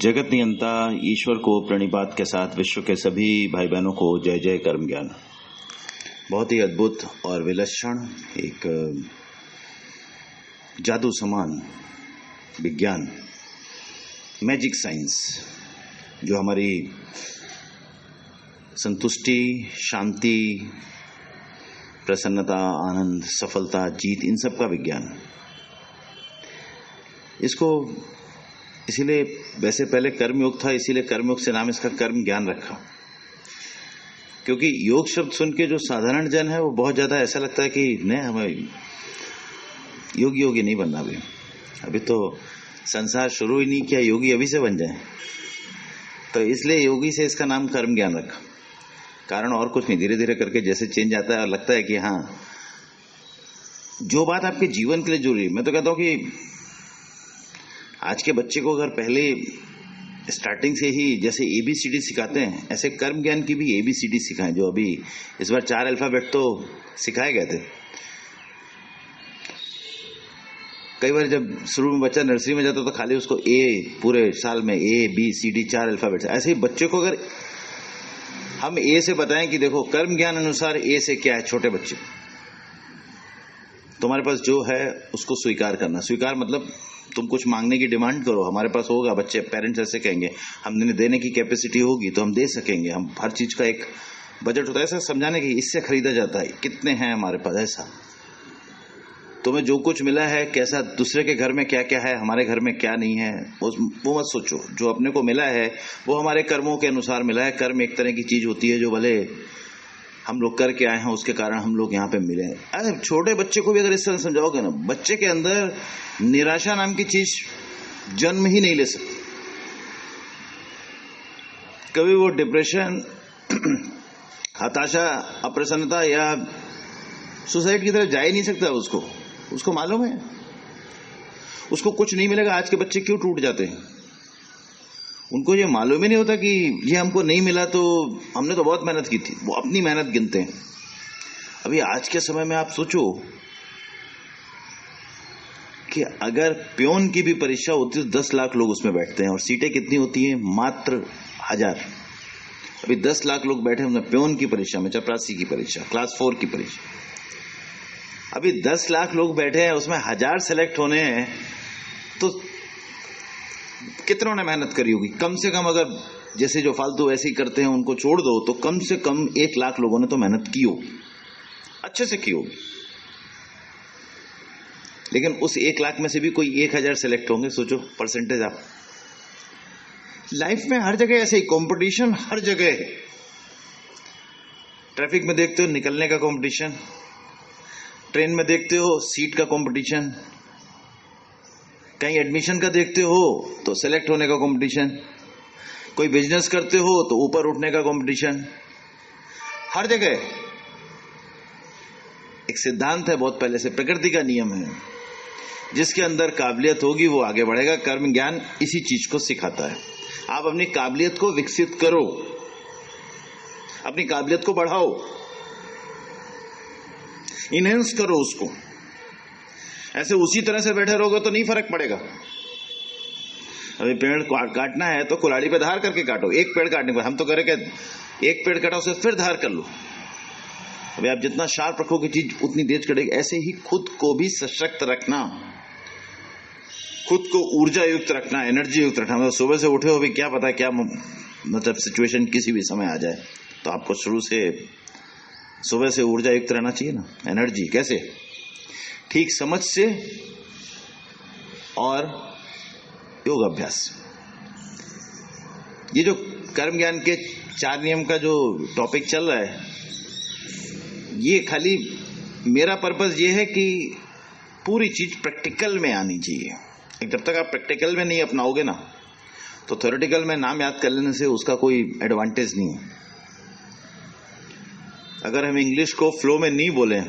जगत नियंता ईश्वर को प्रणिपात के साथ विश्व के सभी भाई बहनों को जय जय कर्म ज्ञान। बहुत ही अद्भुत और विलक्षण एक जादू समान विज्ञान, मैजिक साइंस, जो हमारी संतुष्टि, शांति, प्रसन्नता, आनंद, सफलता, जीत, इन सब का विज्ञान। इसको इसीलिए वैसे पहले कर्मयोग था, इसीलिए कर्मयोग से नाम इसका कर्म ज्ञान रखा। क्योंकि योग शब्द सुन के जो साधारण जन है वो बहुत ज्यादा ऐसा लगता है कि नहीं, हमें योगी नहीं बनना। अभी तो संसार शुरू ही नहीं किया, योगी अभी से बन जाए। तो इसलिए योगी से इसका नाम कर्म ज्ञान रखा। कारण और कुछ नहीं, धीरे धीरे करके जैसे चेंज आता है और लगता है कि हाँ, जो बात आपके जीवन के लिए जरूरी है। मैं तो कहता हूं कि आज के बच्चे को अगर पहले स्टार्टिंग से ही जैसे ABCD सिखाते हैं, ऐसे कर्म ज्ञान की भी ABCD सिखाएं। जो अभी इस बार 4 अल्फाबेट तो सिखाए गए थे। कई बार जब शुरू में बच्चा नर्सरी में जाता तो खाली उसको पूरे साल में ABCD 4 अल्फाबेट। ऐसे ही बच्चे को अगर हम A से बताएं कि देखो कर्म ज्ञान अनुसार A से क्या है, छोटे बच्चे, तुम्हारे पास जो है उसको स्वीकार करना। स्वीकार मतलब तुम कुछ मांगने की डिमांड करो, हमारे पास होगा। बच्चे पेरेंट्स ऐसे कहेंगे, हमने देने की कैपेसिटी होगी तो हम दे सकेंगे। हम हर चीज का एक बजट होता है, ऐसा समझाने की इससे खरीदा जाता है, कितने हैं हमारे पास। ऐसा तुम्हें जो कुछ मिला है, कैसा दूसरे के घर में क्या क्या है, हमारे घर में क्या नहीं है, वो मत सोचो। जो अपने को मिला है वो हमारे कर्मों के अनुसार मिला है। कर्म एक तरह की चीज होती है जो भले हम लोग करके आए हैं, उसके कारण हम लोग यहाँ पे मिले हैं। अरे छोटे बच्चे को भी अगर इस तरह समझाओगे ना, बच्चे के अंदर निराशा नाम की चीज जन्म ही नहीं ले सकती। कभी वो डिप्रेशन, हताशा, अप्रसन्नता या सुसाइड की तरफ जा ही नहीं सकता। उसको मालूम है उसको कुछ नहीं मिलेगा। आज के बच्चे क्यों टूट जाते हैं? उनको ये मालूम ही नहीं होता कि ये हमको नहीं मिला तो हमने तो बहुत मेहनत की थी। वो अपनी मेहनत गिनते हैं। अभी आज के समय में आप सोचो कि अगर प्योन की भी परीक्षा होती तो 10 लाख लोग उसमें बैठते हैं और सीटें कितनी होती हैं? मात्र 1000। अभी 10 लाख लोग बैठे हैं प्योन की परीक्षा में, चपरासी की परीक्षा, क्लास 4 की परीक्षा। अभी 10 लाख लोग बैठे हैं, उसमें 1000 सेलेक्ट होने हैं तो कितनों ने मेहनत करी होगी? कम से कम अगर जैसे जो फालतू ऐसे ही करते हैं उनको छोड़ दो तो कम से कम 1 लाख लोगों ने तो मेहनत की होगी, अच्छे से की होगी। लेकिन उस 1 लाख में से भी कोई 1000 सेलेक्ट होंगे। सोचो परसेंटेज आप। लाइफ में हर जगह ऐसे ही कंपटीशन, हर जगह है। ट्रैफिक में देखते हो निकलने का कंपटीशन, ट्रेन में देखते हो सीट का कंपटीशन, कहीं एडमिशन का देखते हो तो सेलेक्ट होने का कंपटीशन, कोई बिजनेस करते हो तो ऊपर उठने का कंपटीशन। हर जगह एक सिद्धांत है बहुत पहले से, प्रकृति का नियम है। जिसके अंदर काबिलियत होगी वो आगे बढ़ेगा। कर्म ज्ञान इसी चीज को सिखाता है। आप अपनी काबिलियत को विकसित करो, अपनी काबिलियत को बढ़ाओ, इनहेंस करो उसको। ऐसे उसी तरह से बैठे रहोगे तो नहीं फर्क पड़ेगा। अभी पेड़ काटना है तो कुल्हाड़ी पे धार करके काटो। एक पेड़ काटने पर हम तो करें कि एक पेड़ काटा उसे फिर धार कर लो। अभी आप जितना शार्प रखोगे चीज उतनी तेज कटेगी। ऐसे ही खुद को भी सशक्त रखना, खुद को ऊर्जा युक्त रखना, एनर्जी युक्त रखना। मतलब सुबह से उठे हो भी क्या पता क्या मतलब सिचुएशन किसी भी समय आ जाए, तो आपको शुरू से सुबह से ऊर्जा युक्त रहना चाहिए ना। एनर्जी कैसे? ठीक समझ से और योग अभ्यास। ये जो कर्म ज्ञान के 4 नियम का जो टॉपिक चल रहा है, ये खाली मेरा पर्पस ये है कि पूरी चीज प्रैक्टिकल में आनी चाहिए। जब तक आप प्रैक्टिकल में नहीं अपनाओगे ना, तो थ्योरेटिकल में नाम याद कर लेने से उसका कोई एडवांटेज नहीं है। अगर हम इंग्लिश को फ्लो में नहीं बोले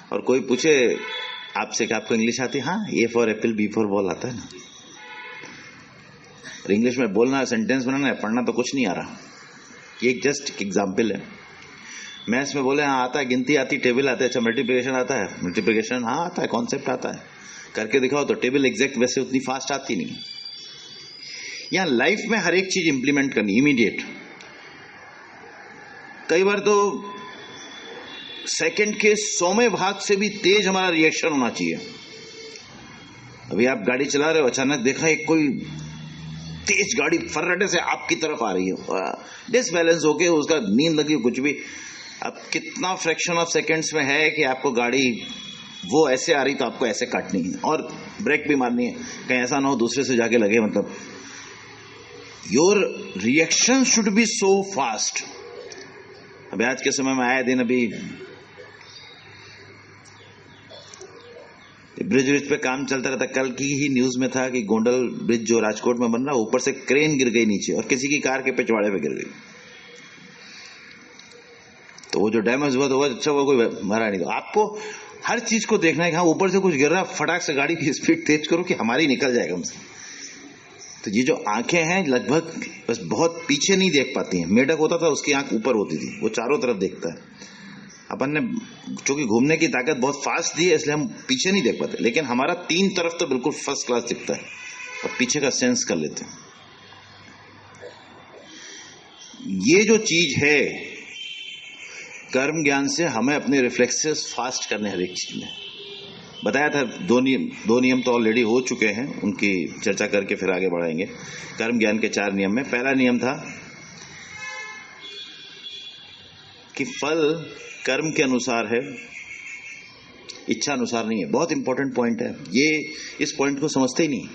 और कोई पूछे आपसे कि आपको इंग्लिश आती है? हाँ, A for Apple, B for ball आता है ना। और इंग्लिश में बोलना, सेंटेंस बनाना है, पढ़ना तो कुछ नहीं आ रहा। ये एक जस्ट एग्जाम्पल है। मैथ्स में बोले हाँ आता है, गिनती आती, टेबल आता है। अच्छा, मल्टीप्लिकेशन आता है? मल्टीप्लिकेशन हाँ आता है, कॉन्सेप्ट आता है, करके दिखाओ तो टेबल एग्जैक्ट वैसे उतनी फास्ट आती नहीं। यहां लाइफ में हर एक चीज इंप्लीमेंट करनी इमीडिएट। कई बार तो सेकंड के 100वें भाग से भी तेज हमारा रिएक्शन होना चाहिए। अभी आप गाड़ी चला रहे हो, अचानक देखा एक कोई तेज गाड़ी फर्राटे से आपकी तरफ आ रही है, डिसबैलेंस होके उसका नींद लगी कुछ भी, अब कितना फ्रैक्शन ऑफ सेकंड्स में है कि आपको गाड़ी वो ऐसे आ रही तो आपको ऐसे काटनी है और ब्रेक भी मारनी है, कहीं ऐसा ना हो दूसरे से जाके लगे। मतलब your reaction should be so fast. अभी आज के समय में आए दिन अभी ब्रिज पे काम चलता रहता। कल की ही न्यूज में था कि गोंडल ब्रिज जो राजकोट में बन रहा, ऊपर से क्रेन गिर गई नीचे और किसी की कार के पिछवाड़े पे गिर गई। तो वो जो डैमेज हुआ तो अच्छा हुआ, कोई मरा नहीं। तो आपको हर चीज को देखना है कि हाँ ऊपर से कुछ गिर रहा, फटाक से गाड़ी की स्पीड तेज करो कि हमारी निकल जाएगा हमसे। तो ये जो आंखें हैं लगभग बस बहुत पीछे नहीं देख पाती हैं। मेढक होता था उसकी आंख ऊपर होती थी, वो चारों तरफ देखता है। अपन ने चूंकि घूमने की ताकत बहुत फास्ट दी है इसलिए हम पीछे नहीं देख पाते, लेकिन हमारा 3 तरफ तो बिल्कुल फर्स्ट क्लास दिखता है और पीछे का सेंस कर लेते हैं। ये जो चीज है कर्म ज्ञान से हमें अपने रिफ्लेक्सेस फास्ट करने हर एक चीज में। बताया था दो नियम तो ऑलरेडी हो चुके हैं, उनकी चर्चा करके फिर आगे बढ़ाएंगे। कर्म ज्ञान के 4 नियम में पहला नियम था कि फल कर्म के अनुसार है, इच्छा अनुसार नहीं है। बहुत इंपॉर्टेंट पॉइंट है ये, इस पॉइंट को समझते ही नहीं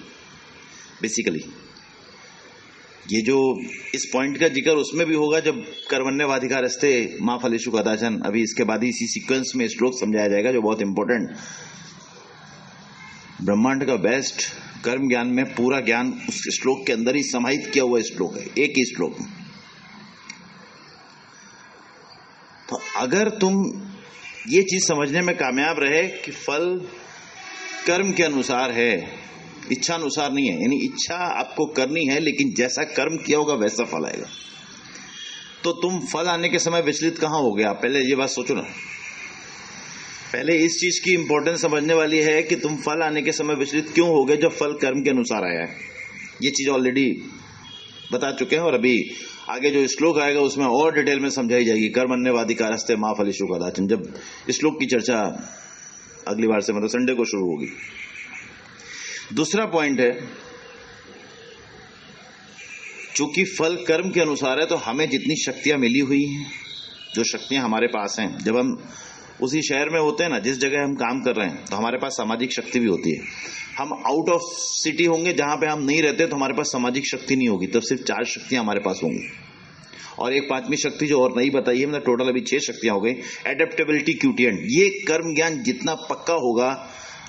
बेसिकली। ये जो इस पॉइंट का जिक्र उसमें भी होगा जब कर्मण्यवाधिकारस्ते मां फलेषु कदाचन, अभी इसके बाद ही इसी सीक्वेंस में श्लोक समझाया जाएगा जो बहुत इंपॉर्टेंट, ब्रह्मांड का बेस्ट कर्म ज्ञान में पूरा ज्ञान उस श्लोक के अंदर ही समाहित किया हुआ श्लोक है, एक ही श्लोक में। तो अगर तुम ये चीज समझने में कामयाब रहे कि फल कर्म के अनुसार है, इच्छा अनुसार नहीं है, यानी इच्छा आपको करनी है लेकिन जैसा कर्म किया होगा वैसा फल आएगा, तो तुम फल आने के समय विचलित कहां हो गया? पहले ये बात सोचो ना। पहले इस चीज की इंपॉर्टेंस समझने वाली है कि तुम फल आने के समय विचलित क्यों हो गए जब फल कर्म के अनुसार आया है। ये चीज ऑलरेडी बता चुके हैं और अभी आगे जो श्लोक आएगा उसमें और डिटेल में समझाई जाएगी। कर्मण्यवाधिकारस्ते मां फलेषु कदाचन, जब श्लोक की चर्चा अगली बार से मतलब संडे को शुरू होगी। दूसरा पॉइंट है, चूंकि फल कर्म के अनुसार है तो हमें जितनी शक्तियां मिली हुई हैं, जो शक्तियां हमारे पास हैं, जब हम उसी शहर में होते हैं ना, जिस जगह हम काम कर रहे हैं, तो हमारे पास सामाजिक शक्ति भी होती है। हम आउट ऑफ सिटी होंगे जहां पे हम नहीं रहते तो हमारे पास सामाजिक शक्ति नहीं होगी, तब सिर्फ 4 शक्तियां हमारे पास होंगी और एक 5वीं शक्ति जो और नहीं बताई है, मतलब टोटल अभी 6 शक्तियां हो गई। एडेप्टेबिलिटी क्यूटिएंट, ये कर्म ज्ञान जितना पक्का होगा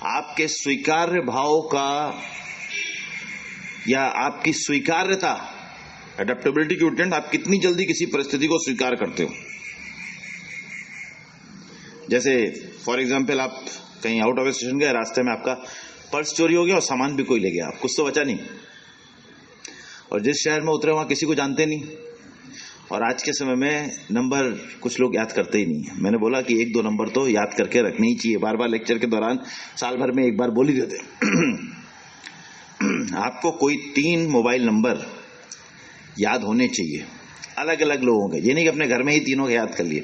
आपके स्वीकार्य भाव का या आपकी स्वीकार्यता, एडेप्टेबिलिटी क्यूटिएंट, आप कितनी जल्दी किसी परिस्थिति को स्वीकार करते हो। जैसे फॉर एग्जाम्पल आप कहीं आउट ऑफ स्टेशन गए, रास्ते में आपका पर्स चोरी हो गया और सामान भी कोई ले गया, कुछ तो बचा नहीं, और जिस शहर में उतरे वहां किसी को जानते नहीं, और आज के समय में नंबर कुछ लोग याद करते ही नहीं है। मैंने बोला कि 1-2 नंबर तो याद करके रखने ही चाहिए, बार बार लेक्चर के दौरान साल भर में एक बार बोल ही देते। आपको कोई 3 मोबाइल नंबर याद होने चाहिए अलग अलग लोगों के, ये नहीं कि अपने घर में ही तीनों के याद कर लिए,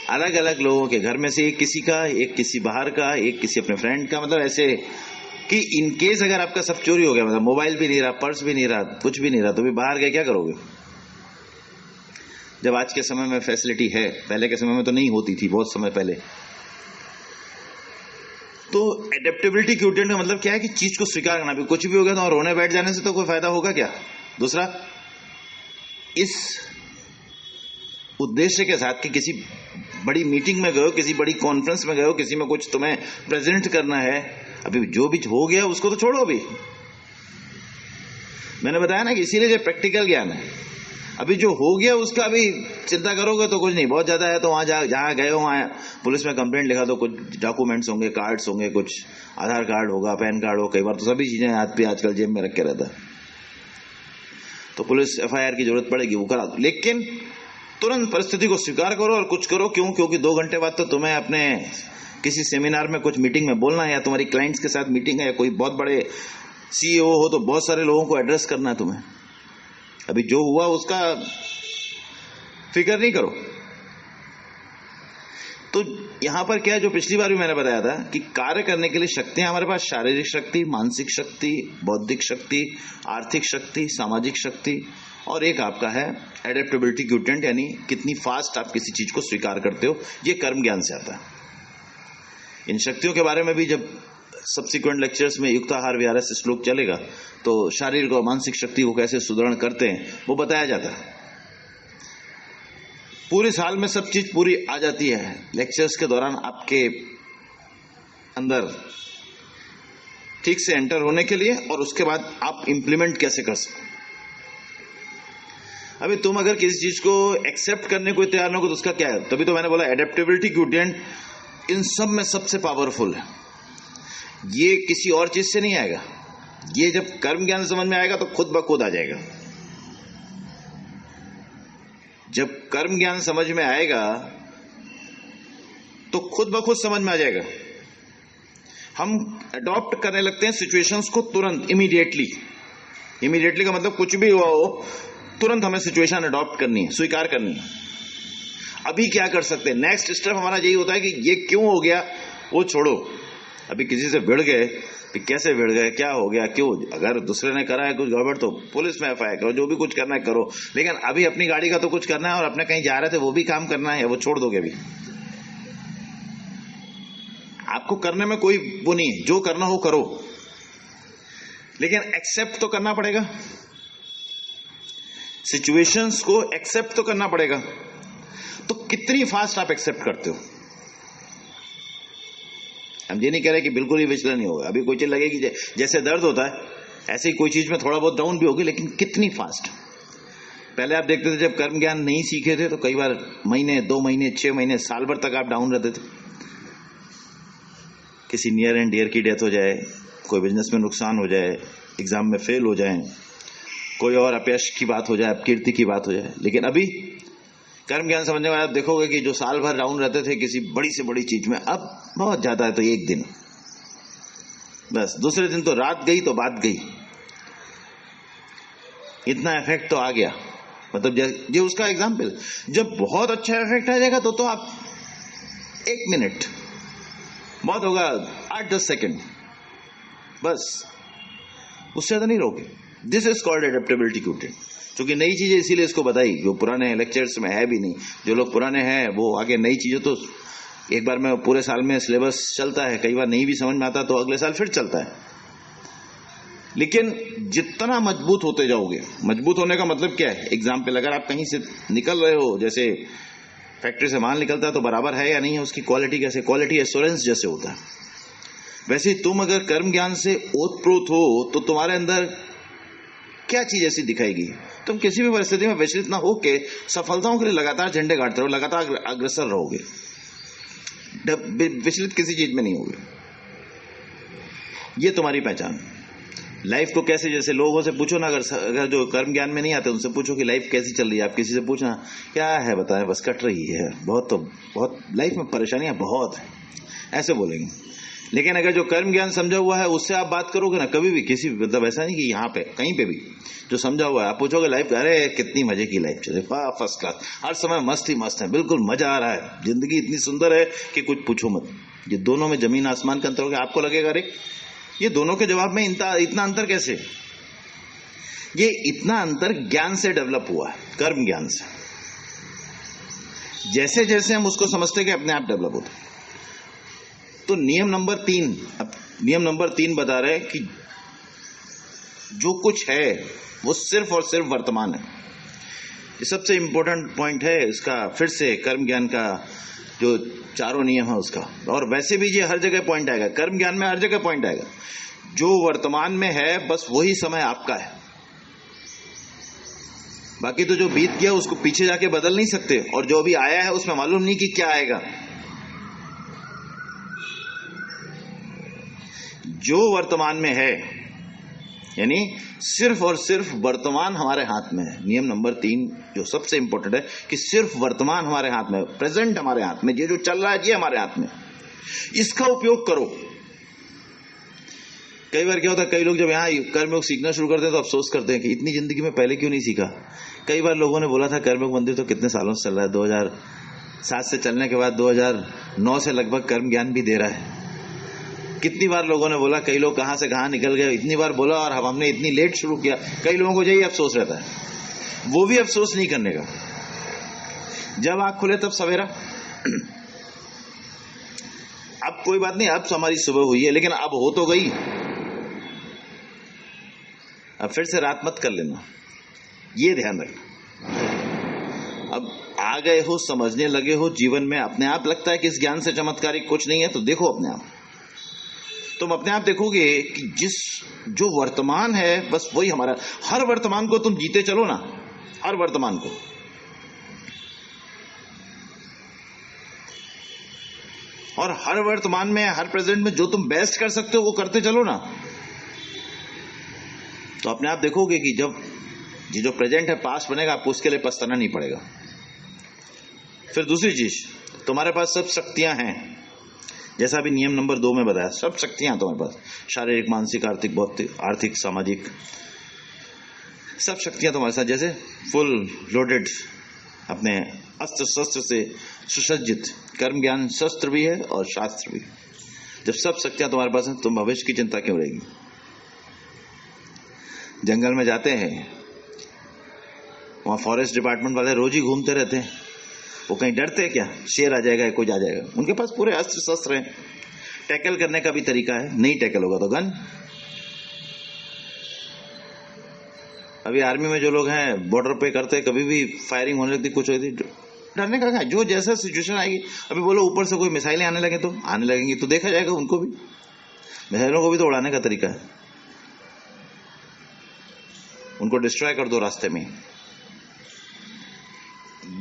अलग अलग लोगों के, घर में से एक किसी का, एक किसी बाहर का, एक किसी अपने फ्रेंड का, मतलब ऐसे कि इनकेस अगर आपका सब चोरी हो गया, मतलब मोबाइल भी नहीं रहा, पर्स भी नहीं रहा, कुछ भी नहीं रहा, तो भी बाहर गए क्या करोगे? जब आज के समय में फैसिलिटी है, पहले के समय में तो नहीं होती थी, बहुत समय पहले। तो एडेप्टेबिलिटी क्यूटिएंट का मतलब क्या है कि चीज को स्वीकार करना। भी कुछ भी हो गया तो रोने बैठ जाने से तो कोई फायदा होगा क्या? दूसरा, इस उद्देश्य के साथ कि किसी बड़ी मीटिंग में गए हो, किसी बड़ी कॉन्फ्रेंस में गए हो, किसी में कुछ तुम्हें प्रेजेंट करना है, अभी जो भी हो गया उसको तो छोड़ो। अभी मैंने बताया ना कि इसीलिए जो प्रैक्टिकल ज्ञान है, अभी जो हो गया उसका अभी चिंता करोगे तो कुछ नहीं, बहुत ज्यादा है तो वहां जहां गए हो वहां पुलिस में कंप्लेंट लिखा तो कुछ डॉक्यूमेंट्स होंगे, कार्ड्स होंगे, कुछ आधार कार्ड होगा, पैन कार्ड हो, कई बार तो सभी चीजें हाथ पे आजकल जेब में रख के रहता है, तो पुलिस FIR की जरूरत पड़ेगी, वो करा दो। लेकिन तुरंत परिस्थिति को स्वीकार करो और कुछ करो। क्यों? क्योंकि 2 घंटे बाद तो तुम्हें अपने किसी सेमिनार में, कुछ मीटिंग में बोलना है, या तुम्हारी क्लाइंट्स के साथ मीटिंग है, या कोई बहुत बड़े सीईओ हो तो बहुत सारे लोगों को एड्रेस करना है तुम्हें। अभी जो हुआ उसका फिक्र नहीं करो। तो यहां पर क्या है, जो पिछली बार भी मैंने बताया था कि कार्य करने के लिए शक्तियां हमारे पास, शारीरिक शक्ति, मानसिक शक्ति, बौद्धिक शक्ति, आर्थिक शक्ति, सामाजिक शक्ति, और एक आपका है एडेप्टेबिलिटी क्वोटिएंट, यानी कितनी फास्ट आप किसी चीज को स्वीकार करते हो। ये कर्म ज्ञान से आता है। इन शक्तियों के बारे में भी जब सब्सिक्वेंट लेक्चर्स में युक्ताहार विहार से श्लोक चलेगा तो शारीरिक और मानसिक शक्ति को कैसे सुदृढ़ करते हैं वो बताया जाता है। पूरे साल में सब चीज पूरी आ जाती है, लेक्चर्स के दौरान आपके अंदर ठीक से एंटर होने के लिए, और उसके बाद आप इंप्लीमेंट कैसे कर सकते। अभी तुम अगर किसी चीज को एक्सेप्ट करने को तैयार न हो तो उसका क्या है। तभी तो मैंने बोला एडेप्टेबिलिटी क्वोटिएंट इन सब में सबसे पावरफुल है। ये किसी और चीज से नहीं आएगा। ये जब कर्म ज्ञान समझ में आएगा तो खुद ब खुद आ जाएगा। जब कर्म ज्ञान समझ में आएगा तो खुद ब खुद समझ में आ जाएगा। हम अडॉप्ट करने लगते हैं सिचुएशंस को तुरंत, इमीडिएटली। इमीडिएटली का मतलब कुछ भी हुआ हो तुरंत हमें सिचुएशन अडॉप्ट करनी है, स्वीकार करनी है। अभी क्या कर सकते हैं, नेक्स्ट स्टेप हमारा यही होता है कि ये क्यों हो गया वो छोड़ो। अभी किसी से भिड़ गए, कैसे भिड़ गए, क्या हो गया, क्यों, अगर दूसरे ने करा है कुछ गड़बड़ तो पुलिस में एफआईआर करो, जो भी कुछ करना है करो, लेकिन अभी अपनी गाड़ी का तो कुछ करना है और अपने कहीं जा रहे थे वो भी काम करना है, वो छोड़ दोगे। अभी आपको करने में कोई वो नहीं है, जो करना हो करो, लेकिन एक्सेप्ट तो करना पड़ेगा। सिचुएशंस को एक्सेप्ट तो करना पड़ेगा। तो कितनी फास्ट आप एक्सेप्ट करते हो। हम ये नहीं कह रहे कि बिल्कुल ही विचलन नहीं होगा। अभी कोई चीज लगेगी जैसे दर्द होता है ऐसे ही कोई चीज में थोड़ा बहुत डाउन भी होगी, लेकिन कितनी फास्ट। पहले आप देखते थे जब कर्म ज्ञान नहीं सीखे थे तो कई बार महीने, 2 महीने, 6 महीने, साल भर तक आप डाउन रहते थे। किसी नियर एंड डियर की डेथ हो जाए, कोई बिजनेस में नुकसान हो जाए, एग्जाम में फेल हो जाए, कोई और अपयश की बात हो जाए, कीर्ति की बात हो जाए। लेकिन अभी कर्म ज्ञान समझने के बाद आप देखोगे कि जो साल भर डाउन रहते थे किसी बड़ी से बड़ी चीज में, अब बहुत ज्यादा है तो एक दिन, बस दूसरे दिन तो रात गई तो बात गई। इतना इफेक्ट तो आ गया। मतलब ये उसका एग्जाम्पल। जब बहुत अच्छा इफेक्ट आ जाएगा तो आप 1 मिनट, बहुत होगा 8-10 सेकेंड, बस उससे ज्यादा नहीं रहोगे। This is called adaptability quotient. क्योंकि नई चीजें इसीलिए इसको बताई, जो पुराने लेक्चर्स में है भी नहीं। जो लोग पुराने हैं वो आगे नई चीजें तो एक बार में पूरे साल में सिलेबस चलता है, कई बार नहीं भी समझ में आता तो अगले साल फिर चलता है। लेकिन जितना मजबूत होते जाओगे, मजबूत होने का मतलब क्या है। एग्जाम्पल, अगर आप कहीं से निकल रहे हो, जैसे फैक्ट्री से माल निकलता है तो बराबर है या नहीं है उसकी क्वालिटी, कैसे क्वालिटी एश्योरेंस जैसे होता है, वैसे ही तुम अगर कर्म ज्ञान से ओतप्रोत हो तो तुम्हारे अंदर क्या चीज ऐसी दिखाएगी। तुम किसी भी परिस्थिति में विचलित ना हो के सफलताओं के लिए लगातार झंडे गाड़ते रहो, लगातार अग्रसर रहोगे, विचलित किसी चीज में नहीं होगे। ये तुम्हारी पहचान। लाइफ को कैसे, जैसे लोगों से पूछो ना, अगर जो कर्म ज्ञान में नहीं आते उनसे पूछो कि लाइफ कैसी चल रही है, आप किसी से पूछना क्या है, बताएं, बस कट रही है, बहुत लाइफ में परेशानियां बहुत है, ऐसे बोलेंगे। लेकिन अगर जो कर्म ज्ञान समझा हुआ है उससे आप बात करोगे ना, कभी भी किसी, मतलब ऐसा नहीं कि यहाँ पे कहीं पे भी जो समझा हुआ है, आप पूछोगे लाइफ, अरे कितनी मजे की लाइफ चले, फर्स्ट क्लास, हर समय मस्त ही मस्त है, बिल्कुल मजा आ रहा है, जिंदगी इतनी सुंदर है कि कुछ पूछो मत। ये दोनों में जमीन आसमान का अंतर होगा। आपको लगेगा अरे ये दोनों के जवाब में इतना अंतर कैसे। ये इतना अंतर ज्ञान से डेवलप हुआ है, कर्म ज्ञान से। जैसे जैसे हम उसको समझते गए अपने आप डेवलप होता। तो नियम नंबर 3 बता रहे हैं कि जो कुछ है वो सिर्फ और सिर्फ वर्तमान है। ये सबसे इंपॉर्टेंट पॉइंट है इसका। फिर से कर्म ज्ञान का जो 4 नियम है उसका, और वैसे भी ये हर जगह पॉइंट आएगा, कर्म ज्ञान में हर जगह पॉइंट आएगा। जो वर्तमान में है बस वही समय आपका है। बाकी तो जो बीत गया उसको पीछे जाके बदल नहीं सकते, और जो अभी आया है उसमें मालूम नहीं कि क्या आएगा। जो वर्तमान में है, यानी सिर्फ और सिर्फ वर्तमान हमारे हाथ में है। नियम नंबर 3 जो सबसे इंपॉर्टेंट है कि सिर्फ वर्तमान हमारे हाथ में, प्रेजेंट हमारे हाथ में, ये जो चल रहा है ये हमारे हाथ में, इसका उपयोग करो। कई बार क्या होता है, कई लोग जब यहाँ कर्मयोग सीखना शुरू करते हैं तो अफसोस करते हैं कि इतनी जिंदगी में पहले क्यों नहीं सीखा। कई बार लोगों ने बोला था कर्मयोग मंदिर तो कितने सालों से चल रहा है, 2007 से चलने के बाद 2009 से लगभग कर्म ज्ञान भी दे रहा है। कितनी बार लोगों ने बोला, कई लोग कहां से कहां निकल गए, इतनी बार बोला और हमने इतनी लेट शुरू किया। कई लोगों को यही अफसोस रहता है, वो भी अफसोस नहीं करने का। जब आंख खुले तब सवेरा। अब कोई बात नहीं, अब हमारी सुबह हुई है, लेकिन अब हो तो गई, अब फिर से रात मत कर लेना, ये ध्यान रखना। अब आ गए हो, समझने लगे हो, जीवन में अपने आप लगता है कि इस ज्ञान से चमत्कारिक कुछ नहीं है, तो देखो अपने आप। तुम अपने आप देखोगे कि जो वर्तमान है बस वही हमारा। हर वर्तमान को तुम जीते चलो ना, हर वर्तमान को। और हर वर्तमान में, हर प्रेजेंट में जो तुम बेस्ट कर सकते हो वो करते चलो ना, तो अपने आप देखोगे कि जब ये जो प्रेजेंट है पास्ट बनेगा, आपको उसके लिए पछताना नहीं पड़ेगा। फिर दूसरी चीज, तुम्हारे पास सब शक्तियां हैं, जैसा अभी नियम नंबर 2 में बताया, सब शक्तियां तुम्हारे पास, शारीरिक, मानसिक, आर्थिक, भौतिक, आर्थिक, सामाजिक, सब शक्तियां तुम्हारे साथ, जैसे फुल लोडेड, अपने अस्त्र शस्त्र से सुसज्जित। कर्म ज्ञान शस्त्र भी है और शास्त्र भी। जब सब शक्तियां तुम्हारे पास हैं, तुम भविष्य की चिंता क्यों रहेगी। जंगल में जाते हैं, वहां फॉरेस्ट डिपार्टमेंट वाले रोज ही घूमते रहते हैं, वो कहीं डरते हैं क्या, शेर आ जाएगा, कोई आ जाएगा। उनके पास पूरे अस्त्र शस्त्र हैं। टैकल करने का भी तरीका है, नहीं टैकल होगा तो गन। अभी आर्मी में जो लोग हैं बॉर्डर पे करते हैं, कभी भी फायरिंग होने लगती, कुछ होती, डरने का क्या, जो जैसा सिचुएशन आएगी। अभी बोलो ऊपर से कोई मिसाइलें आने लगे तो आने लगेंगी, तो देखा जाएगा उनको भी। मिसाइलों को भी तो उड़ाने का तरीका है, उनको डिस्ट्रॉय कर दो रास्ते में।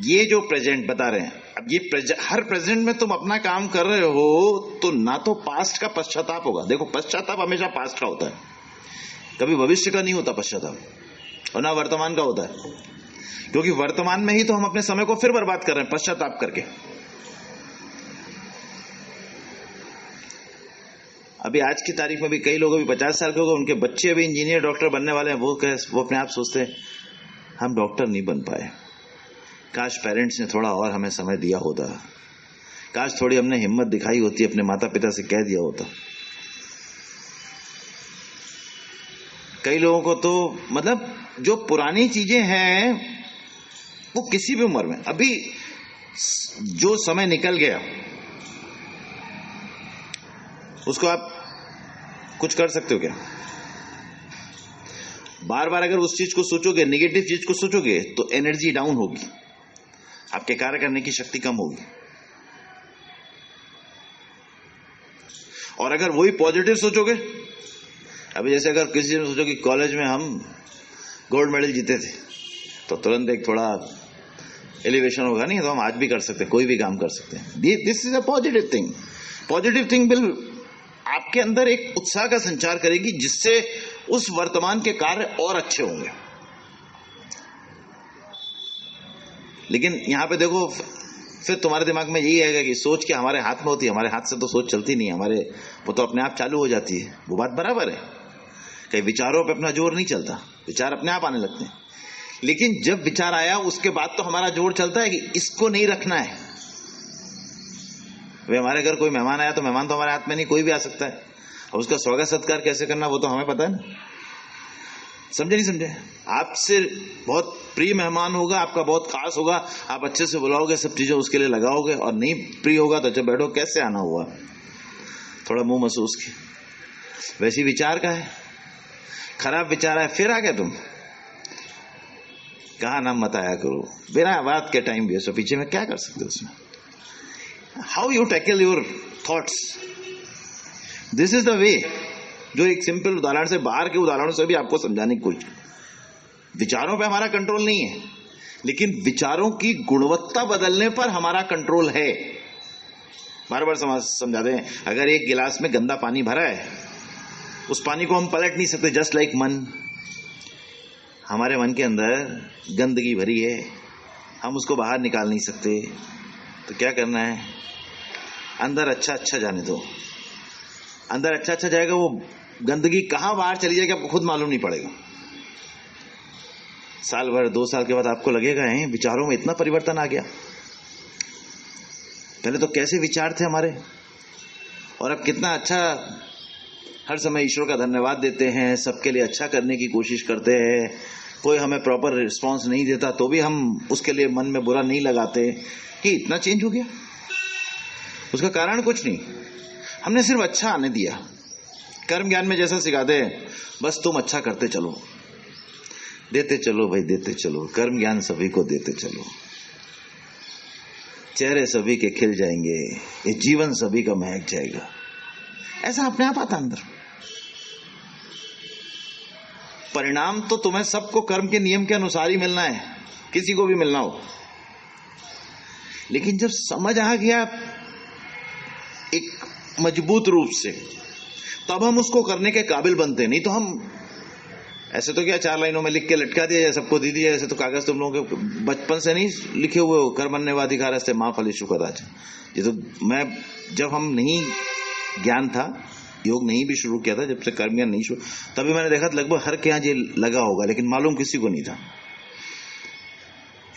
ये जो प्रेजेंट बता रहे हैं, अब ये हर प्रेजेंट में तुम अपना काम कर रहे हो, तो ना तो पास्ट का पश्चाताप होगा। देखो, पश्चाताप हमेशा पास्ट का होता है, कभी भविष्य का नहीं होता पश्चाताप, और ना वर्तमान का होता है, क्योंकि वर्तमान में ही तो हम अपने समय को फिर बर्बाद कर रहे हैं पश्चाताप करके। अभी आज की तारीख में भी कई लोग अभी 50 साल के हो गए, उनके बच्चे अभी इंजीनियर, डॉक्टर बनने वाले हैं। वो अपने आप सोचते हैं हम डॉक्टर नहीं बन पाए, काश पेरेंट्स ने थोड़ा और हमें समय दिया होता, काश थोड़ी हमने हिम्मत दिखाई होती, अपने माता पिता से कह दिया होता। कई लोगों को तो मतलब जो पुरानी चीजें हैं वो किसी भी उम्र में, अभी जो समय निकल गया उसको आप कुछ कर सकते हो क्या। बार बार अगर उस चीज को सोचोगे, नेगेटिव चीज को सोचोगे, तो एनर्जी डाउन होगी, आपके कार्य करने की शक्ति कम होगी। और अगर वही पॉजिटिव सोचोगे, अभी जैसे अगर किसी ने सोचो कि कॉलेज में हम गोल्ड मेडल जीते थे, तो तुरंत एक थोड़ा एलिवेशन होगा, नहीं तो हम आज भी कर सकते हैं, कोई भी काम कर सकते हैं। This is a positive thing. Positive thing will आपके अंदर एक उत्साह का संचार करेगी, जिससे उस वर्तमान के कार्य और अच्छे होंगे। लेकिन यहां पे देखो, फिर तुम्हारे दिमाग में यही आएगा कि सोच के हमारे हाथ में होती है, हमारे हाथ से तो सोच चलती नहीं है, वो तो अपने आप चालू हो जाती है। वो बात बराबर है, कई विचारों पे अपना जोर नहीं चलता, विचार अपने आप आने लगते हैं। लेकिन जब विचार आया उसके बाद तो हमारा जोर चलता है कि इसको नहीं रखना है। वे हमारे घर कोई मेहमान आया तो मेहमान तो हमारे हाथ में नहीं, कोई भी आ सकता है। अब उसका स्वागत सत्कार कैसे करना वो तो हमें पता है ना। समझे नहीं समझे, आपसे बहुत प्रिय मेहमान होगा, आपका बहुत खास होगा, आप अच्छे से बुलाओगे, सब चीजें उसके लिए लगाओगे, और नहीं प्रिय होगा तो अच्छा बैठो, कैसे आना हुआ, थोड़ा मुंह महसूस की। वैसी विचार का है, खराब विचार है, फिर आ गया तुम, कहा नाम मत आया करो, बिना बात के टाइम वेस्ट हो, पीछे में क्या कर सकते हो उसमें। How you tackle your thoughts, this is the way. जो एक सिंपल उदाहरण से, बाहर के उदाहरणों से भी आपको समझाने की कोशिश। विचारों पे हमारा कंट्रोल नहीं है, लेकिन विचारों की गुणवत्ता बदलने पर हमारा कंट्रोल है। बार बार समझाते हैं, अगर एक गिलास में गंदा पानी भरा है, उस पानी को हम पलट नहीं सकते। जस्ट लाइक मन, हमारे मन के अंदर गंदगी भरी है, हम उसको बाहर निकाल नहीं सकते। तो क्या करना है, अंदर अच्छा अच्छा जाने दो, अंदर अच्छा अच्छा जाएगा, वो गंदगी कहां बाहर चली जाएगी आपको खुद मालूम नहीं पड़ेगा। साल भर 2 साल के बाद आपको लगेगा है विचारों में इतना परिवर्तन आ गया। पहले तो कैसे विचार थे हमारे, और अब कितना अच्छा, हर समय ईश्वर का धन्यवाद देते हैं, सबके लिए अच्छा करने की कोशिश करते हैं। कोई हमें प्रॉपर रिस्पांस नहीं देता तो भी हम उसके लिए मन में बुरा नहीं लगाते कि इतना चेंज हो गया। उसका कारण कुछ नहीं, हमने सिर्फ अच्छा आने दिया। कर्म ज्ञान में जैसा सिखाते हैं, बस तुम अच्छा करते चलो, देते चलो भाई, देते चलो, कर्म ज्ञान सभी को देते चलो, चेहरे सभी के खिल जाएंगे, ये जीवन सभी का महक जाएगा। ऐसा अपने आप आता अंदर। परिणाम तो तुम्हें सबको कर्म के नियम के अनुसार ही मिलना है, किसी को भी मिलना हो। लेकिन जब समझ आ गया एक मजबूत रूप से, तब हम उसको करने के काबिल बनते। नहीं तो हम ऐसे तो क्या 4 लाइनों में लिख के लटका दिया जाए, सबको दे दिया जाए। ऐसे तो कागज तुम लोगों के बचपन से नहीं लिखे हुए हो, कर्मण्येवाधिकार से मां फलेषु कदाचन। ये तो मैं, जब हम नहीं ज्ञान था, योग नहीं भी शुरू किया था, जब से कर्म ज्ञान नहीं शुरू, तभी मैंने देखा लगभग हर के यहाँ ये लगा होगा, लेकिन मालूम किसी को नहीं था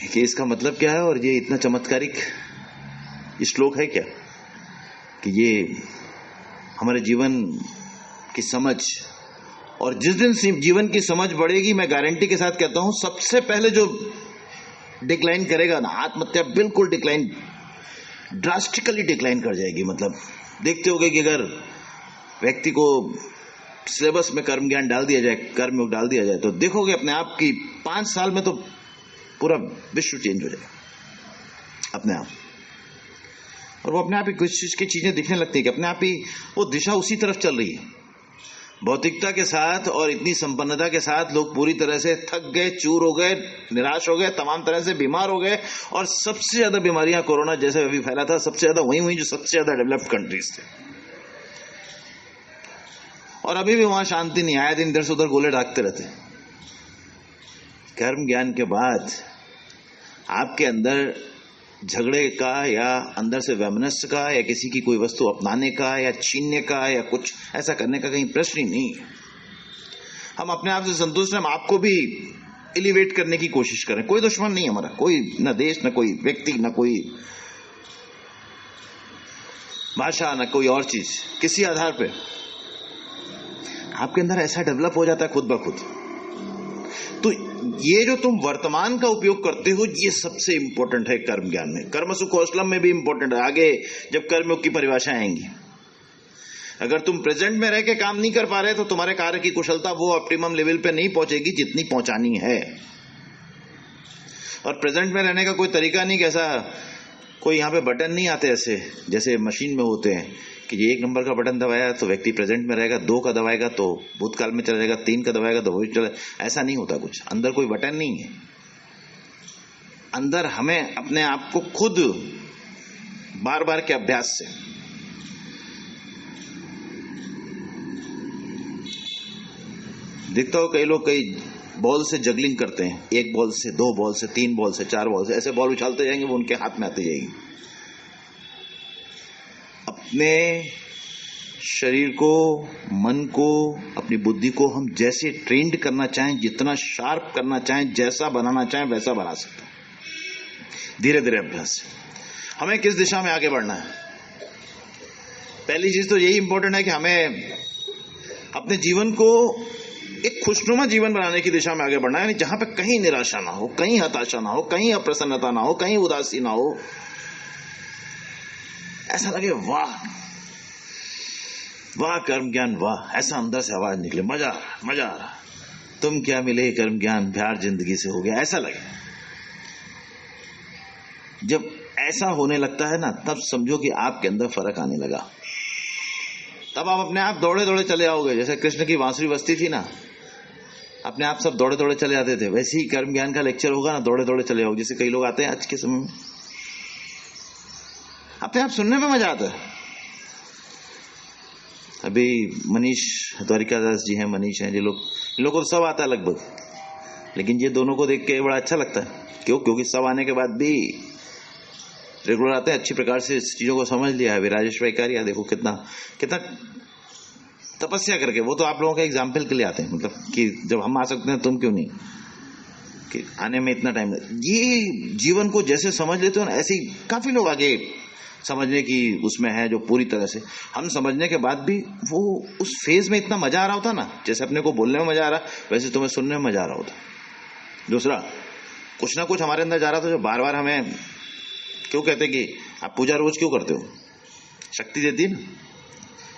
कि इसका मतलब क्या है। और ये इतना चमत्कारिक श्लोक है क्या कि ये हमारे जीवन की समझ, और जिस दिन जीवन की समझ बढ़ेगी, मैं गारंटी के साथ कहता हूं, सबसे पहले जो डिक्लाइन करेगा ना, आत्महत्या बिल्कुल डिक्लाइन, ड्रास्टिकली डिक्लाइन कर जाएगी। मतलब देखते होगे कि अगर व्यक्ति को सिलेबस में कर्म ज्ञान डाल दिया जाए, कर्म योग डाल दिया जाए, तो देखोगे अपने आप की 5 साल में तो पूरा विश्व चेंज हो जाएगा अपने आप। और वो अपने आप ही कुछ की चीजें दिखने लगती है कि अपने आप ही वो दिशा उसी तरफ चल रही है। भौतिकता के साथ और इतनी संपन्नता के साथ लोग पूरी तरह से थक गए, चूर हो गए, निराश हो गए, तमाम तरह से बीमार हो गए। और सबसे ज्यादा बीमारियां कोरोना जैसे अभी फैला था, सबसे ज्यादा वही हुई जो सबसे ज्यादा डेवलप्ड कंट्रीज थे। और अभी भी वहां शांति नहीं, आए दिन इधर से उधर गोले दागते रहते। कर्म ज्ञान के बाद आपके अंदर झगड़े का या अंदर से वैमनस्य का या किसी की कोई वस्तु अपनाने का या छीनने का या कुछ ऐसा करने का कहीं प्रश्न ही नहीं है। हम अपने आप से संतुष्ट हैं, हम आपको भी एलिवेट करने की कोशिश करें। कोई दुश्मन नहीं हमारा, कोई न देश, न कोई व्यक्ति, न कोई भाषा, न कोई और चीज। किसी आधार पे आपके अंदर ऐसा डेवलप हो जाता है खुद ब खुद। तो ये जो तुम वर्तमान का उपयोग करते हो, ये सबसे इंपॉर्टेंट है कर्म ज्ञान में। कर्मसु कौशलम में भी इंपॉर्टेंट है। आगे जब कर्मयोग की परिभाषाएं आएंगी, अगर तुम प्रेजेंट में रह के काम नहीं कर पा रहे तो तुम्हारे कार्य की कुशलता वो ऑप्टिमम लेवल पे नहीं पहुंचेगी जितनी पहुंचानी है। और प्रेजेंट में रहने का कोई तरीका नहीं, कैसा कोई यहाँ पे बटन नहीं आते ऐसे जैसे मशीन में होते हैं कि ये 1 नंबर का बटन दबाया तो व्यक्ति प्रेजेंट में रहेगा, 2 का दबाएगा तो भूतकाल में चला जाएगा, 3 का दबाएगा तो भविष्य चला। ऐसा नहीं होता कुछ, अंदर कोई बटन नहीं है। अंदर हमें अपने आप को खुद बार बार के अभ्यास से दिखता हो, कई लोग कई बॉल से जगलिंग करते हैं, 1 बॉल से 2 बॉल से 3 बॉल से 4 बॉल से, ऐसे बॉल उछालते जाएंगे, वो उनके हाथ में आती जाएगी। अपने शरीर को, मन को, अपनी बुद्धि को हम जैसे ट्रेंड करना चाहें, जितना शार्प करना चाहें, जैसा बनाना चाहें वैसा बना सकते हैं धीरे धीरे अभ्यास से। हमें किस दिशा में आगे बढ़ना है, पहली चीज तो यही इंपॉर्टेंट है कि हमें अपने जीवन को एक खुशनुमा जीवन बनाने की दिशा में आगे बढ़ना है। जहां पे कहीं निराशा ना हो, कहीं हताशा ना हो, कहीं अप्रसन्नता ना हो, कहीं उदासी ना हो, ऐसा लगे वाह वाह कर्म ज्ञान, वाह, ऐसा अंदर से आवाज निकले, मजा मजा आ रहा, तुम क्या मिले कर्म ज्ञान, प्यार जिंदगी से हो गया, ऐसा लगे। जब ऐसा होने लगता है ना, तब समझो कि आपके अंदर फर्क आने लगा। तब आप अपने आप दौड़े दौड़े चले आओगे। जैसे कृष्ण की बांसुरी बजती थी ना, अपने आप सब दौड़े दौड़े चले आते थे, वैसे ही कर्म ज्ञान का लेक्चर होगा ना, दौड़े दौड़े चले आओगे। जैसे कई लोग आते हैं आज के समय में, अपने आप सुनने में मजा आता है। अभी मनीष द्वारिकादास जी हैं, मनीष हैं, ये लोग को सब आता है लगभग, लेकिन ये दोनों को देख के बड़ा अच्छा लगता है। क्यों? क्योंकि सब आने के बाद भी रेगुलर आते हैं, अच्छी प्रकार से इस चीजों को समझ लिया है। अभी राजेश भाई कारिया देखो कितना कितना तपस्या करके। वो तो आप लोगों का एग्जाम्पल के लिए आते हैं, मतलब कि जब हम आ सकते हैं तुम क्यों नहीं, कि आने में इतना टाइम। ये जीवन को जैसे समझ लेते हो ना, ऐसे ही काफी लोग आगे समझने की उसमें है, जो पूरी तरह से हम समझने के बाद भी वो उस फेज में इतना मजा आ रहा होता ना, जैसे अपने को बोलने में मजा आ रहा वैसे तुम्हें सुनने में मजा आ रहा होता। दूसरा, कुछ ना कुछ हमारे अंदर जा रहा था जो बार बार हमें क्यों कहते कि आप पूजा रोज क्यों करते हो, शक्ति देती है ना।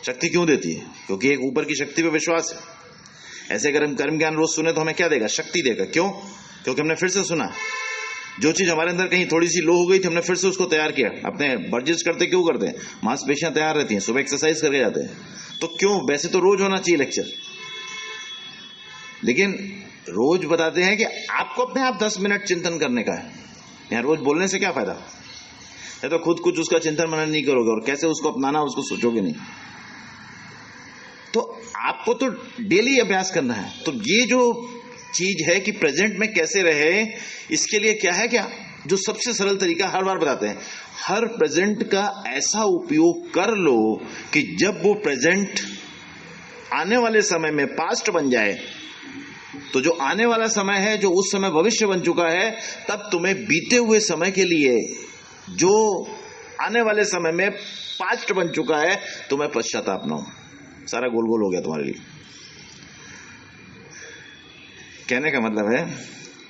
शक्ति क्यों देती है? क्योंकि एक ऊपर की शक्ति पे विश्वास है। ऐसे अगर हम कर्म ज्ञान रोज सुने तो हमें क्या देगा? शक्ति देगा। क्यों? क्योंकि हमने फिर से सुना। जो चीज हमारे अंदर कहीं थोड़ी सी लो हो गई थी, हमने फिर से उसको तैयार किया। अपने वर्जिश करते क्यों करते हैं? मांसपेशियां तैयार रहती हैं, सुबह एक्सरसाइज करके जाते हैं। तो क्यों? वैसे तो रोज होना चाहिए लेक्चर, लेकिन रोज बताते हैं कि आपको अपने आप 10 मिनट चिंतन करने का है। यहाँ रोज बोलने से क्या फायदा है? तो खुद कुछ उसका चिंतन मनन नहीं करोगे, और कैसे उसको अपनाना उसको सोचोगे नहीं। तो आपको तो डेली अभ्यास करना है। तो ये जो चीज है कि प्रेजेंट में कैसे रहे, इसके लिए क्या है, क्या जो सबसे सरल तरीका हर बार बताते हैं, हर प्रेजेंट का ऐसा उपयोग कर लो कि जब वो प्रेजेंट आने वाले समय में पास्ट बन जाए, तो जो आने वाला समय है, जो उस समय भविष्य बन चुका है, तब तुम्हें बीते हुए समय के लिए जो आने वाले समय में पास्ट बन चुका है, तुम्हें पश्चाताप न हो। सारा गोल गोल हो गया तुम्हारे लिए। कहने का मतलब है,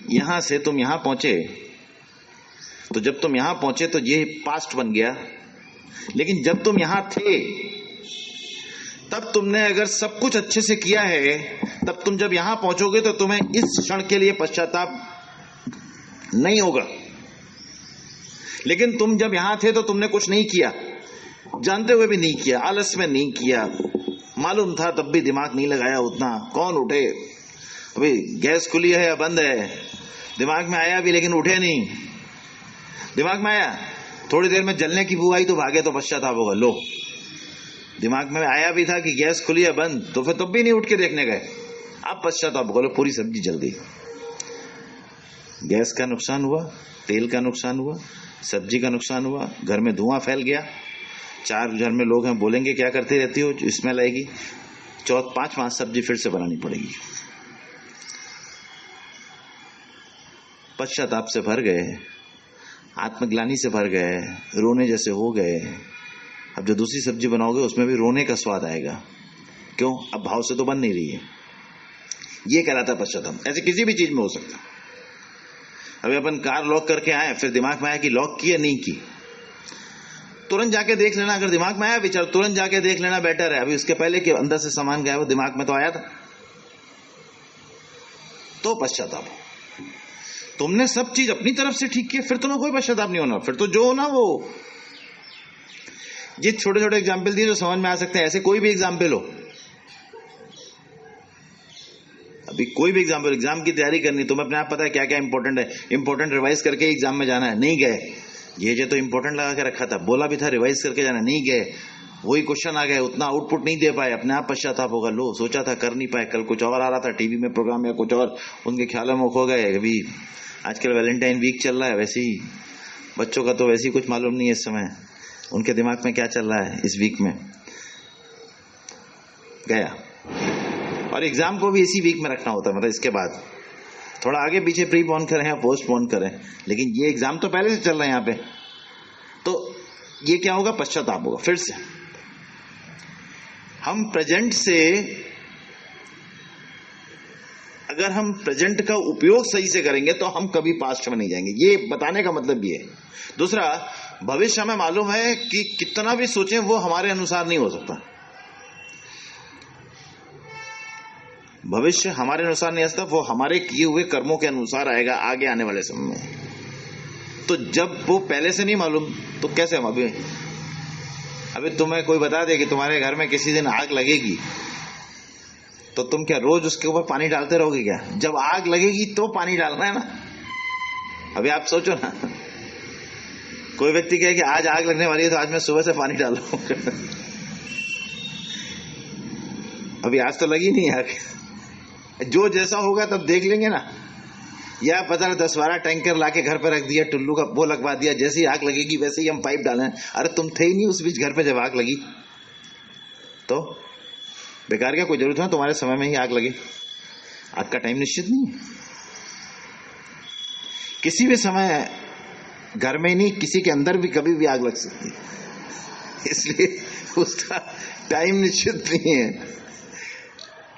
यहां से तुम यहां पहुंचे, तो जब तुम यहां पहुंचे तो ये पास्ट बन गया, लेकिन जब तुम यहां थे तब तुमने अगर सब कुछ अच्छे से किया है, तब तुम जब यहां पहुंचोगे तो तुम्हें इस क्षण के लिए पश्चाताप नहीं होगा। लेकिन तुम जब यहां थे तो तुमने कुछ नहीं किया, जानते हुए भी नहीं किया, आलस में नहीं किया, मालूम था तब भी दिमाग नहीं लगाया उतना। कौन उठे? अभी गैस खुली है या बंद है, दिमाग में आया भी लेकिन उठे नहीं। दिमाग में आया, थोड़ी देर में जलने की बू आई तो भागे, तो पश्चाताप होगा। लो, दिमाग में आया भी था कि गैस खुली है बंद, तो फिर तब भी नहीं उठ के देखने गए, अब पश्चाताप होगा। पूरी सब्जी जल गई। गैस का नुकसान हुआ, तेल का नुकसान हुआ, सब्जी का नुकसान हुआ, घर में धुआं फैल गया, 4 घर में लोग हैं, बोलेंगे क्या करती रहती हो, स्मेल आएगी, 4-5 सब्जी फिर से बनानी पड़ेगी। पश्चाताप से भर गए, आत्मग्लानि से भर गए, रोने जैसे हो गए। अब जो दूसरी सब्जी बनाओगे उसमें भी रोने का स्वाद आएगा। क्यों? अब भाव से तो बन नहीं रही है। ये कहलाता है पश्चाताप। ऐसे किसी भी चीज में हो सकता। अभी अपन कार लॉक करके आए, फिर दिमाग में आया कि लॉक की या नहीं की, तुरंत जाके देख लेना। अगर दिमाग में आया विचार, तुरंत जाके देख लेना बेटर है। अभी उसके पहले कि अंदर से सामान गया, वो दिमाग में तो आया था, तो पश्चाताप। तुमने सब चीज अपनी तरफ से ठीक किया, फिर तुम्हें कोई पश्चाताप नहीं होना। फिर तो जो होना वो, ये छोटे छोटे एग्जाम्पल दिए जो समझ में आ सकते हैं। ऐसे कोई भी एग्जाम्पल हो, अभी कोई भी एग्जाम्पल, एग्जाम की तैयारी करनी, तुम्हें अपने आप पता है क्या क्या इंपॉर्टेंट है, इंपॉर्टेंट रिवाइज करके एग्जाम में जाना है, नहीं गए। ये तो इंपॉर्टेंट लगा के रखा था, बोला भी था रिवाइज करके जाना, नहीं गए, वही क्वेश्चन आ गए, उतना आउटपुट नहीं दे पाए, अपने आप पश्चाताप होगा। लो, सोचा था कर नहीं पाए, कल कुछ और आ रहा था टीवी में प्रोग्राम या कुछ और, उनके ख्यालों में खो गए। अभी आजकल वैलेंटाइन वीक चल रहा है, वैसे ही बच्चों का तो वैसे ही कुछ मालूम नहीं है इस समय, उनके दिमाग में क्या चल रहा है इस वीक में, गया। और एग्जाम को भी इसी वीक में रखना होता है, मतलब इसके बाद थोड़ा आगे पीछे प्रीपोन करें या पोस्टपोन करें, लेकिन ये एग्जाम तो पहले से चल रहा है यहाँ पे, तो ये क्या होगा? पश्चाताप होगा। फिर से हम प्रेजेंट से, अगर हम प्रेजेंट का उपयोग सही से करेंगे तो हम कभी पास्ट में नहीं जाएंगे। ये बताने का मतलब ये है। दूसरा, भविष्य हमें मालूम है कि कितना भी सोचें वो हमारे अनुसार नहीं हो सकता। भविष्य हमारे अनुसार नहीं आ सकता, वो हमारे किए हुए कर्मों के अनुसार आएगा आगे आने वाले समय में। तो जब वो पहले से नहीं मालूम तो कैसे हम अभी तुम्हें कोई बता दे कि तुम्हारे घर में किसी दिन आग लगेगी, तो तुम क्या रोज उसके ऊपर पानी डालते रहोगे क्या? जब आग लगेगी तो पानी डालना है ना। अभी आप सोचो ना, कोई व्यक्ति कहे कि आज आग लगने वाली है तो आज मैं सुबह से पानी डालूं अभी आज तो लगी नहीं आग, जो जैसा होगा तब देख लेंगे ना। या पता नहीं 10-12 टैंकर लाके घर पे रख दिया, टुल्लू का वो लगवा दिया, जैसे ही आग लगेगी वैसे ही हम पाइप डालें। अरे तुम थे ही नहीं उस बीच घर पे जब आग लगी, तो बेकार क्या, कोई जरूरत है तुम्हारे समय में ही आग लगे? आग का टाइम निश्चित नहीं है। किसी भी समय घर में नहीं, किसी के अंदर भी कभी भी आग लग सकती है, इसलिए उसका टाइम निश्चित नहीं है।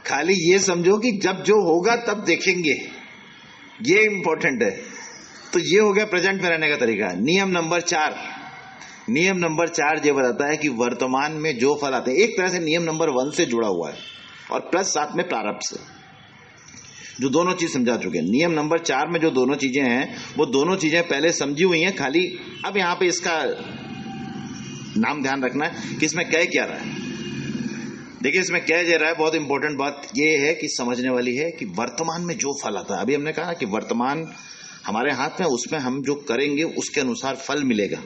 खाली ये समझो कि जब जो होगा तब देखेंगे, ये इंपॉर्टेंट है। तो ये हो गया प्रेजेंट में रहने का तरीका। नियम नंबर 4, नियम नंबर 4 ये बताता है कि वर्तमान में जो फल आते हैं, एक तरह से नियम नंबर 1 से जुड़ा हुआ है और प्लस साथ में प्रारब्ध से, जो दोनों चीज समझा चुके हैं। नियम नंबर 4 में जो दोनों चीजें हैं वो दोनों चीजें पहले समझी हुई हैं, खाली अब यहां पे इसका नाम ध्यान रखना है कि इसमें कह क्या रहा है। देखिए इसमें कह जा रहा है, बहुत इंपॉर्टेंट बात ये है कि समझने वाली है कि वर्तमान में जो फल आता है, अभी हमने कहा कि वर्तमान हमारे हाथ में, उसमें हम जो करेंगे उसके अनुसार फल मिलेगा।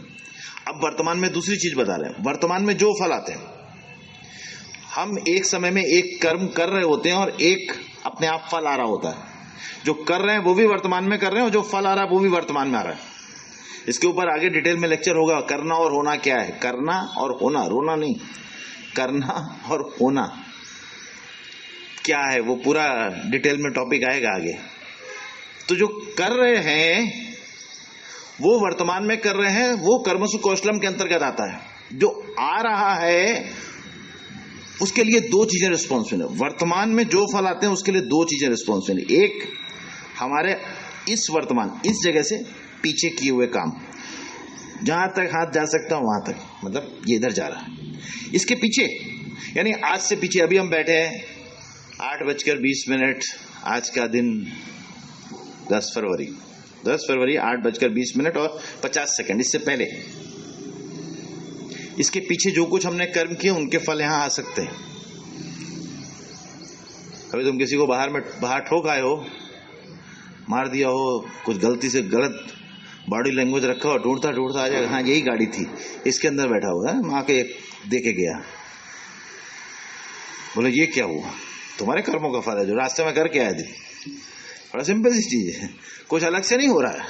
अब वर्तमान में दूसरी चीज बता रहे हैं, वर्तमान में जो फल आते हैं, हम एक समय में एक कर्म कर रहे होते हैं और एक अपने आप फल आ रहा होता है। जो कर रहे हैं वो भी वर्तमान में कर रहे हैं और जो फल आ रहा है वो भी वर्तमान में आ रहा है। इसके ऊपर आगे डिटेल में लेक्चर होगा। करना और होना क्या है, करना और होना, रोना नहीं, करना और होना क्या है, वो पूरा डिटेल में टॉपिक आएगा आगे। तो जो कर रहे हैं वो वर्तमान में कर रहे हैं, वो कर्मसु कौशलम के अंतर्गत आता है। जो आ रहा है उसके लिए दो चीजें रिस्पॉन्सिबल है। वर्तमान में जो फल आते हैं उसके लिए दो चीजें रिस्पॉन्सिबल है। एक, हमारे इस वर्तमान, इस जगह से पीछे किए हुए काम, जहां तक हाथ जा सकता है वहां तक, मतलब ये इधर जा रहा है, इसके पीछे, यानी आज से पीछे। अभी हम बैठे हैं 8:20, आज का दिन 10 फरवरी 8:20 और 50 सेकंड, इससे पहले इसके पीछे जो कुछ हमने कर्म किए उनके फल यहां आ सकते हैं। अभी तुम किसी को बाहर ठोक आए हो, मार दिया हो, कुछ गलती से गलत बॉडी लैंग्वेज रखा हो, ढूंढता आ जाएगा, हाँ यही गाड़ी थी, इसके अंदर बैठा हुआ है, माँ के देके गया, बोले ये क्या हुआ? तुम्हारे कर्मों का फल है जो रास्ते में करके आए थे। बड़ा सिंपल सी चीज है, कुछ अलग से नहीं हो रहा है,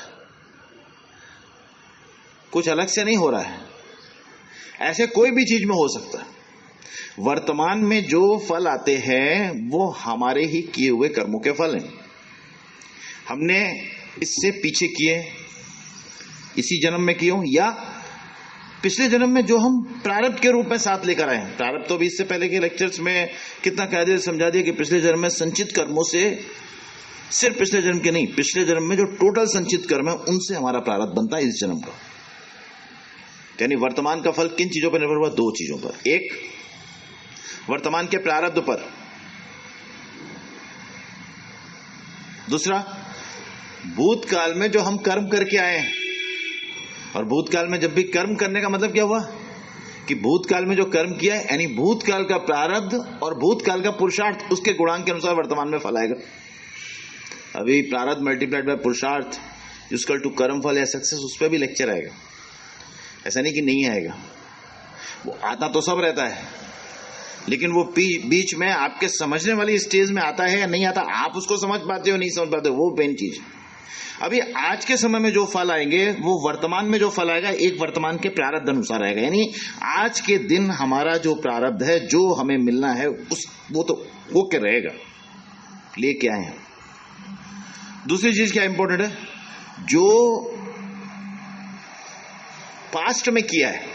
कुछ अलग से नहीं हो रहा है। ऐसे कोई भी चीज में हो सकता है। वर्तमान में जो फल आते हैं वो हमारे ही किए हुए कर्मों के फल हैं। हमने इससे पीछे किए, इसी जन्म में किए हो, या पिछले जन्म में जो हम प्रारब्ध के रूप में साथ लेकर आए हैं। प्रारब्ध तो अभी इससे पहले के लेक्चर्स में कितना कायदे से समझा दिया कि पिछले जन्म में संचित कर्मों से, सिर्फ पिछले जन्म के नहीं, पिछले जन्म में जो टोटल संचित कर्म है उनसे हमारा प्रारब्ध बनता है इस जन्म का। यानी वर्तमान का फल किन चीजों पर निर्भर हुआ? दो चीजों पर। एक, वर्तमान के प्रारब्ध पर। दूसरा, भूतकाल में जो हम कर्म करके आए हैं। और भूतकाल में जब भी कर्म करने का मतलब क्या हुआ कि भूतकाल में जो कर्म किया है, यानी भूतकाल का प्रारब्ध और भूतकाल का पुरुषार्थ, उसके गुणांक के अनुसार वर्तमान में फल आएगा। अभी प्रारब्ध मल्टीप्लाइड बाय पुरुषार्थ इक्वल टू कर्म फल या सक्सेस, उस पर भी लेक्चर आएगा। ऐसा नहीं कि नहीं आएगा, वो आता तो सब रहता है, लेकिन वो बीच में आपके समझने वाली स्टेज में आता है या नहीं आता, आप उसको समझ पाते हो नहीं समझ पाते हो, वो मेन चीज। अभी आज के समय में जो फल आएंगे वो वर्तमान में जो फल आएगा एक वर्तमान के प्रारब्ध अनुसार आएगा। यानी आज के दिन हमारा जो प्रारब्ध है, जो हमें मिलना है, वो तो वो क्या रहेगा, लेके आए हैं। दूसरी चीज क्या इंपॉर्टेंट है, जो पास्ट में किया है,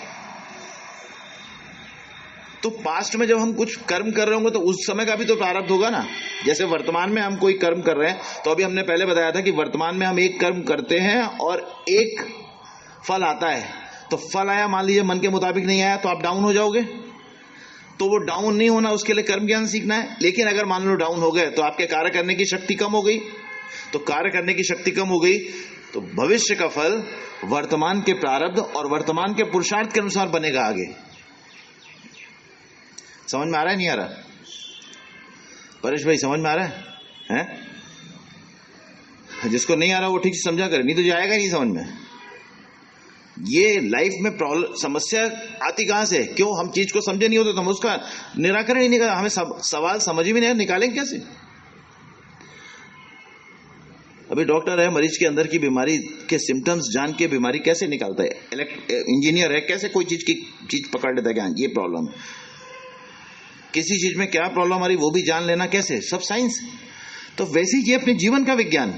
तो पास्ट में जब हम कुछ कर्म कर रहे होंगे तो उस समय का भी तो प्रारब्ध होगा ना। जैसे वर्तमान में हम कोई कर्म कर रहे हैं, तो अभी हमने पहले बताया था कि वर्तमान में हम एक कर्म करते हैं और एक फल आता है। तो फल आया, मान लीजिए मन के मुताबिक नहीं आया, तो आप डाउन हो जाओगे। तो वो डाउन नहीं होना, उसके लिए कर्म ज्ञान सीखना है। लेकिन अगर मान लो डाउन हो गए तो आपके कार्य करने की शक्ति कम हो गई, तो कार्य करने की शक्ति कम हो गई तो भविष्य का फल वर्तमान के प्रारब्ध और वर्तमान के पुरुषार्थ के अनुसार बनेगा आगे। समझ में आ रहा है नहीं आ रहा? परेश भाई समझ में आ रहा है? जिसको नहीं आ रहा वो ठीक से समझा करे, नहीं तो जाएगा नहीं समझ में। ये लाइफ में प्रॉब्लम, समस्या आती कहां से? क्यों? हम चीज को समझे नहीं होते तो हम उसका निराकरण ही निकाल, हमें सवाल समझ ही भी नहीं, निकालेंगे कैसे? अभी डॉक्टर है, मरीज के अंदर की बीमारी के सिम्टम्स जान के बीमारी कैसे निकालता है? इंजीनियर है, कैसे कोई चीज पकड़ लेता है कि हाँ ये प्रॉब्लम है। किसी चीज में क्या प्रॉब्लम आ रही वो भी जान लेना, कैसे, सब साइंस। तो वैसे ही ये अपने जीवन का विज्ञान।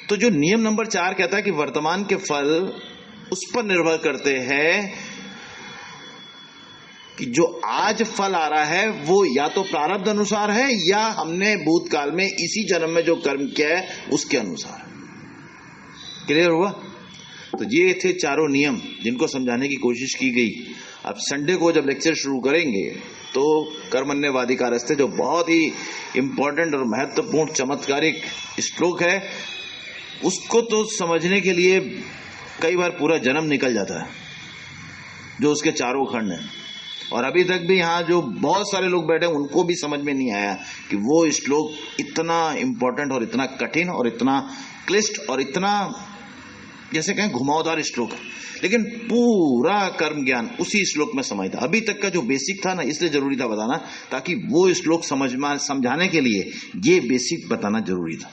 तो जो नियम नंबर 4 कहता है कि वर्तमान के फल उस पर निर्भर करते हैं कि जो आज फल आ रहा है वो या तो प्रारब्ध अनुसार है या हमने भूतकाल में इसी जन्म में जो कर्म किया है उसके अनुसार। क्लियर हुआ? तो ये थे चारों नियम जिनको समझाने की कोशिश की गई। अब संडे को जब लेक्चर शुरू करेंगे तो कर्मण्यवाधिकारस्ते, जो बहुत ही इंपॉर्टेंट और महत्वपूर्ण चमत्कारिक श्लोक है, उसको तो समझने के लिए कई बार पूरा जन्म निकल जाता है, जो उसके चारों खंड हैं। और अभी तक भी यहाँ जो बहुत सारे लोग बैठे हैं उनको भी समझ में नहीं आया कि वो श्लोक इतना इंपॉर्टेंट और इतना कठिन और इतना क्लिष्ट और इतना जैसे कहें घुमावदार श्लोक है, लेकिन पूरा कर्म ज्ञान उसी श्लोक में समाई था। अभी तक का जो बेसिक था ना, इसलिए जरूरी था बताना, ताकि वो श्लोक समझाने के लिए ये बेसिक बताना जरूरी था।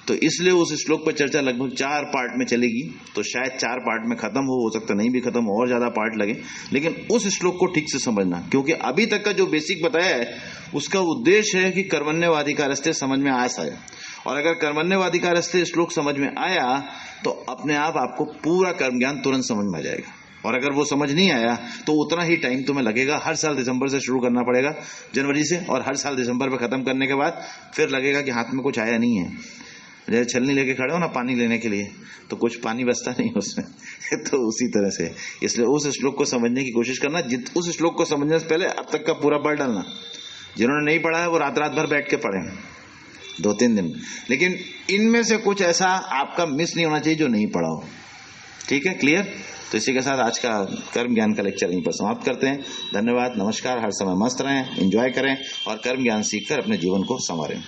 तो इसलिए उस श्लोक पर चर्चा लगभग 4 पार्ट में चलेगी। तो शायद 4 पार्ट में खत्म हो सकता नहीं भी खत्म, और ज्यादा पार्ट लगे, लेकिन उस श्लोक को ठीक से समझना, क्योंकि अभी तक का जो बेसिक बताया है उसका उद्देश्य है कि कर्मण्यवाधिकारस्ते समझ में आ सके। और अगर कर्मण्यवाधिकारस्ते श्लोक समझ में आया तो अपने आप आपको पूरा कर्म ज्ञान तुरंत समझ में आ जाएगा। और अगर वो समझ नहीं आया तो उतना ही टाइम तुम्हें लगेगा। हर साल दिसंबर से शुरू करना पड़ेगा, जनवरी से, और हर साल दिसंबर में खत्म करने के बाद फिर लगेगा कि हाथ में कुछ आया नहीं है। जैसे छलनी लेके खड़े हो ना पानी लेने के लिए, तो कुछ पानी बचता नहीं उसमें तो उसी तरह से, इसलिए उस श्लोक को समझने की कोशिश करना। उस श्लोक को समझने से पहले अब तक का पूरा पढ़ डालना। जिन्होंने नहीं पढ़ा है वो रात भर बैठ के पढ़े 2-3 दिन, लेकिन इनमें से कुछ ऐसा आपका मिस नहीं होना चाहिए जो नहीं पढ़ा हो। ठीक है, क्लियर? तो इसी के साथ आज का कर्म ज्ञान का लेक्चर यहीं पर समाप्त करते हैं। धन्यवाद, नमस्कार। हर समय मस्त रहें, एंजॉय करें और कर्म ज्ञान सीखकर अपने जीवन को संवारें।